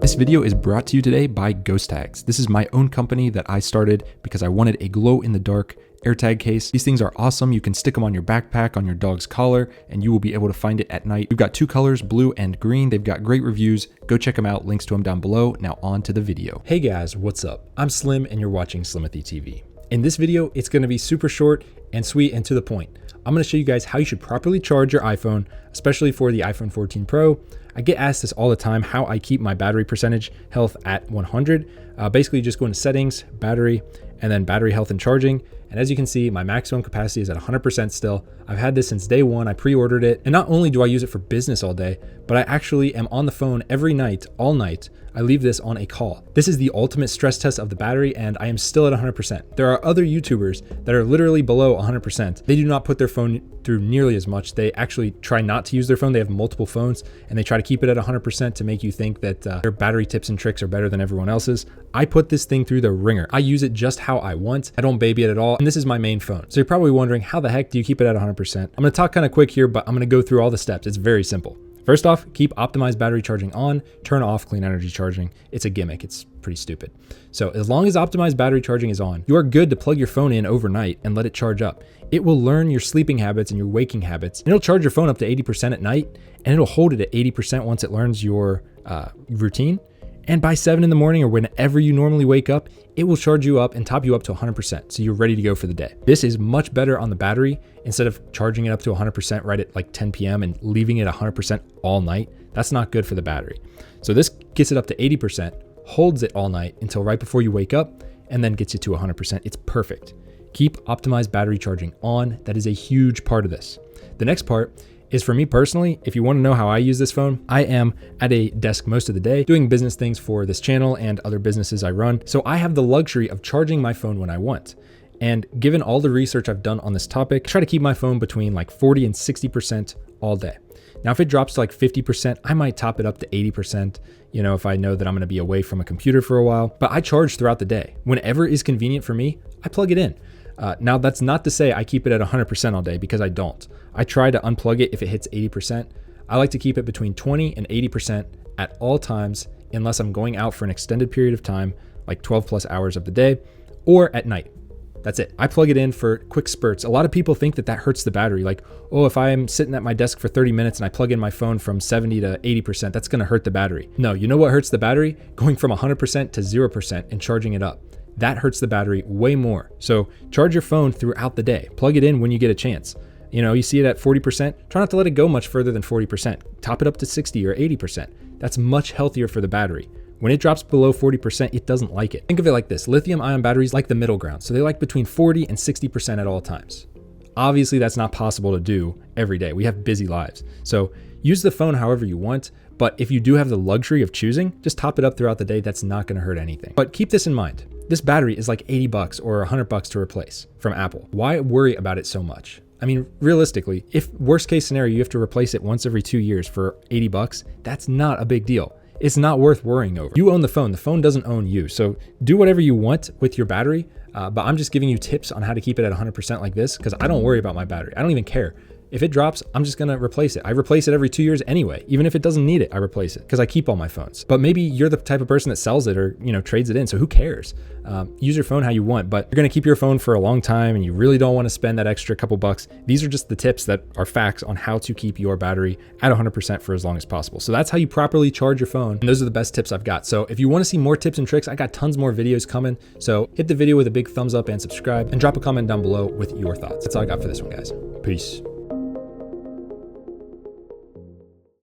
This video is brought to you today by Ghost Tags. This is my own company that I started because I wanted a glow-in-the-dark AirTag case. These things are awesome. You can stick them on your backpack, on your dog's collar, and you will be able to find it at night. We've got two colors, blue and green. They've got great reviews. Go check them out. Links to them down below. Now on to the video. Hey guys, what's up? I'm Slim and you're watching Slimothy TV. In this video, it's going to be super short and sweet and to the point. I'm going to show you guys how you should properly charge your iPhone, especially for the iPhone 14 Pro. I get asked this all the time, how I keep my battery percentage health at 100. Basically just go into settings, battery, and then battery health and charging. And as you can see, my maximum capacity is at 100% still. I've had this since day one. I pre-ordered it. And not only do I use it for business all day, but I actually am on the phone every night, all night. I leave this on a call. This is the ultimate stress test of the battery, and I am still at 100%. There are other YouTubers that are literally below 100%. They do not put their phone through nearly as much. They actually try not to use their phone. They have multiple phones, and they try to keep it at 100% to make you think that their battery tips and tricks are better than everyone else's. I put this thing through the ringer. I use it just how I want. I don't baby it at all, and this is my main phone. So you're probably wondering, how the heck do you keep it at 100%? I'm gonna talk kind of quick here, but I'm gonna go through all the steps. It's very simple. First off, keep optimized battery charging on, turn off clean energy charging. It's a gimmick, it's pretty stupid. So as long as optimized battery charging is on, you are good to plug your phone in overnight and let it charge up. It will learn your sleeping habits and your waking habits, and it'll charge your phone up to 80% at night, and it'll hold it at 80% once it learns your routine. And by 7 in the morning or whenever you normally wake up, it will charge you up and top you up to 100%. So you're ready to go for the day. This is much better on the battery. Instead of charging it up to 100% right at like 10 p.m. and leaving it 100% all night, that's not good for the battery. So this gets it up to 80%, holds it all night until right before you wake up, and then gets you to 100%. It's perfect. Keep optimized battery charging on. That is a huge part of this. The next part is, for me personally, if you want to know how I use this phone, I am at a desk most of the day doing business things for this channel and other businesses I run. So I have the luxury of charging my phone when I want. And given all the research I've done on this topic, I try to keep my phone between like 40 and 60% all day. Now, if it drops to like 50%, I might top it up to 80%, if I know that I'm going to be away from a computer for a while. But I charge throughout the day. Whenever is convenient for me, I plug it in. Now, that's not to say I keep it at 100% all day, because I don't. I try to unplug it if it hits 80%. I like to keep it between 20 and 80% at all times, unless I'm going out for an extended period of time, like 12 plus hours of the day, or at night. That's it. I plug it in for quick spurts. A lot of people think that hurts the battery. Like, oh, if I'm sitting at my desk for 30 minutes and I plug in my phone from 70 to 80%, that's going to hurt the battery. No, you know what hurts the battery? Going from 100% to 0% and charging it up. That hurts the battery way more. So charge your phone throughout the day. Plug it in when you get a chance. You see it at 40%, try not to let it go much further than 40%. Top it up to 60 or 80%. That's much healthier for the battery. When it drops below 40%, it doesn't like it. Think of it like this. Lithium-ion batteries like the middle ground. So they like between 40 and 60% at all times. Obviously, that's not possible to do every day. We have busy lives. So use the phone however you want. But if you do have the luxury of choosing, just top it up throughout the day. That's not going to hurt anything. But keep this in mind. This battery is like $80 or $100 to replace from Apple. Why worry about it so much? I mean, realistically, if worst case scenario, you have to replace it once every 2 years for $80, that's not a big deal. It's not worth worrying over. You own the phone doesn't own you. So do whatever you want with your battery. But I'm just giving you tips on how to keep it at 100% like this, because I don't worry about my battery. I don't even care. If it drops, I'm just gonna replace it. I replace it every 2 years anyway. Even if it doesn't need it, I replace it because I keep all my phones. But maybe you're the type of person that sells it or trades it in, so who cares? Use your phone how you want, but you're gonna keep your phone for a long time and you really don't wanna spend that extra couple bucks. These are just the tips that are facts on how to keep your battery at 100% for as long as possible. So that's how you properly charge your phone, and those are the best tips I've got. So if you wanna see more tips and tricks, I got tons more videos coming. So hit the video with a big thumbs up and subscribe, and drop a comment down below with your thoughts. That's all I got for this one, guys. Peace.